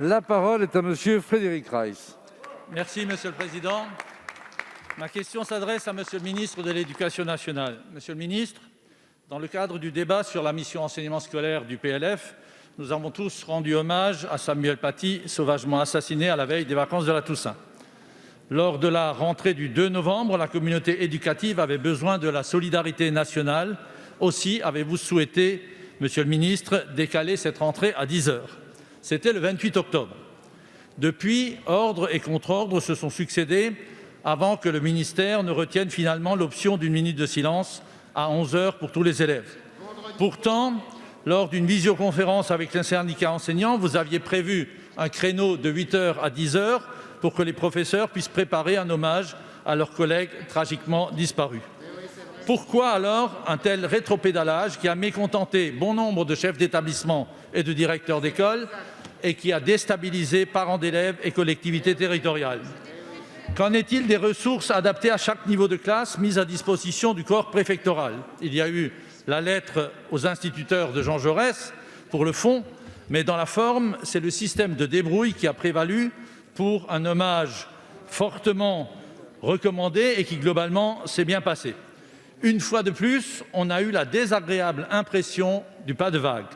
La parole est à Monsieur Frédéric Reiss. Merci, Monsieur le Président. Ma question s'adresse à Monsieur le ministre de l'Éducation nationale. Monsieur le ministre, dans le cadre du débat sur la mission enseignement scolaire du PLF, nous avons tous rendu hommage à Samuel Paty, sauvagement assassiné à la veille des vacances de la Toussaint. Lors de la rentrée du 2 novembre, la communauté éducative avait besoin de la solidarité nationale. Aussi avez-vous souhaité, Monsieur le ministre, décaler cette rentrée à 10 h. C'était le 28 octobre. Depuis, ordre et contre-ordre se sont succédés avant que le ministère ne retienne finalement l'option d'une minute de silence à 11 h pour tous les élèves. Pourtant, lors d'une visioconférence avec les syndicats enseignants, vous aviez prévu un créneau de 8 h à 10 h pour que les professeurs puissent préparer un hommage à leurs collègues tragiquement disparus. Pourquoi alors un tel rétropédalage qui a mécontenté bon nombre de chefs d'établissement et de directeurs d'école et qui a déstabilisé parents d'élèves et collectivités territoriales? Qu'en est-il des ressources adaptées à chaque niveau de classe mises à disposition du corps préfectoral? Il y a eu la lettre aux instituteurs de Jean Jaurès pour le fond, mais dans la forme, c'est le système de débrouille qui a prévalu pour un hommage fortement recommandé et qui globalement s'est bien passé. Une fois de plus, on a eu la désagréable impression du pas de vague.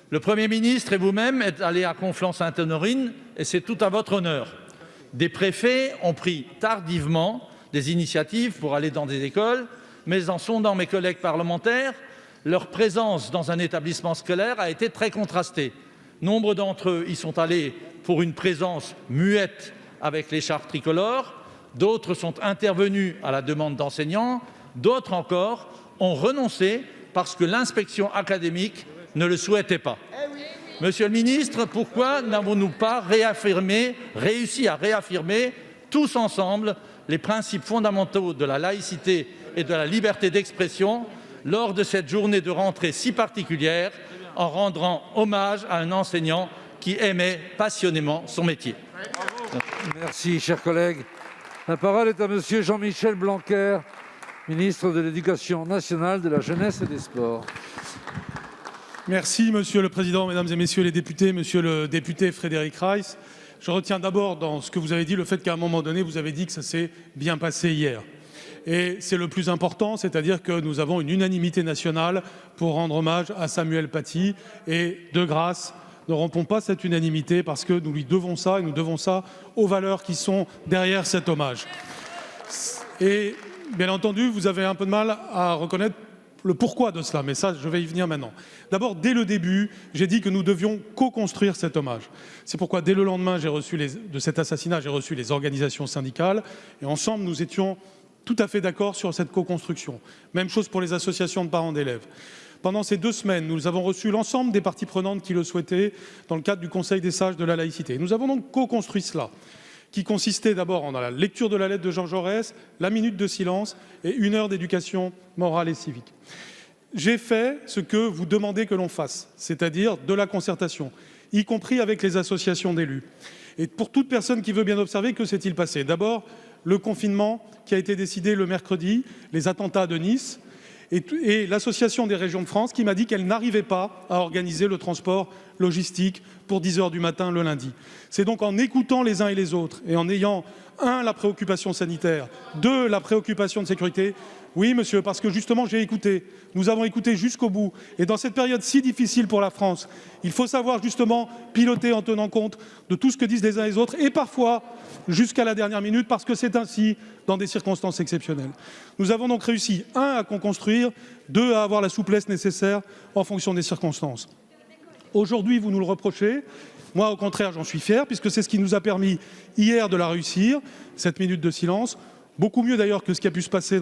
Le Premier ministre et vous-même êtes allés à Conflans-Sainte-Honorine et c'est tout à votre honneur. Des préfets ont pris tardivement des initiatives pour aller dans des écoles, mais en sondant mes collègues parlementaires, leur présence dans un établissement scolaire a été très contrastée. Nombre d'entre eux y sont allés pour une présence muette avec l'écharpe tricolore, d'autres sont intervenus à la demande d'enseignants, d'autres encore ont renoncé parce que l'inspection académique ne le souhaitait pas. Monsieur le ministre, pourquoi n'avons-nous pas réussi à réaffirmer tous ensemble les principes fondamentaux de la laïcité et de la liberté d'expression lors de cette journée de rentrée si particulière, en rendant hommage à un enseignant qui aimait passionnément son métier? Merci, chers collègues. La parole est à Monsieur Jean-Michel Blanquer, ministre de l'Éducation nationale, de la jeunesse et des sports. Merci, Monsieur le Président, Mesdames et Messieurs les députés, Monsieur le député Frédéric Reiss. Je retiens d'abord dans ce que vous avez dit le fait qu'à un moment donné, vous avez dit que ça s'est bien passé hier. Et c'est le plus important, c'est-à-dire que nous avons une unanimité nationale pour rendre hommage à Samuel Paty. Et de grâce, ne rompons pas cette unanimité parce que nous lui devons ça et nous devons ça aux valeurs qui sont derrière cet hommage. Et bien entendu, vous avez un peu de mal à reconnaître le pourquoi de cela, mais ça, je vais y venir maintenant. D'abord, dès le début, j'ai dit que nous devions co-construire cet hommage. C'est pourquoi, dès le lendemain de cet assassinat, j'ai reçu les organisations syndicales et ensemble, nous étions tout à fait d'accord sur cette co-construction. Même chose pour les associations de parents d'élèves. Pendant ces 2 semaines, nous avons reçu l'ensemble des parties prenantes qui le souhaitaient dans le cadre du Conseil des sages de la laïcité. Nous avons donc co-construit cela, qui consistait d'abord en la lecture de la lettre de Jean Jaurès, la minute de silence et 1 heure d'éducation morale et civique. J'ai fait ce que vous demandez que l'on fasse, c'est-à-dire de la concertation, y compris avec les associations d'élus. Et pour toute personne qui veut bien observer, que s'est-il passé? D'abord, le confinement qui a été décidé le mercredi, les attentats de Nice, et l'Association des régions de France qui m'a dit qu'elle n'arrivait pas à organiser le transport logistique pour 10 h du matin le lundi. C'est donc en écoutant les uns et les autres et en ayant, 1, la préoccupation sanitaire, 2, la préoccupation de sécurité. Oui, monsieur, parce que justement, j'ai écouté. Nous avons écouté jusqu'au bout. Et dans cette période si difficile pour la France, il faut savoir justement piloter en tenant compte de tout ce que disent les uns et les autres, et parfois jusqu'à la dernière minute, parce que c'est ainsi dans des circonstances exceptionnelles. Nous avons donc réussi, 1, à co-construire, 2, à avoir la souplesse nécessaire en fonction des circonstances. Aujourd'hui, vous nous le reprochez. Moi, au contraire, j'en suis fier, puisque c'est ce qui nous a permis hier de la réussir, cette minute de silence. Beaucoup mieux d'ailleurs que ce qui a pu se passer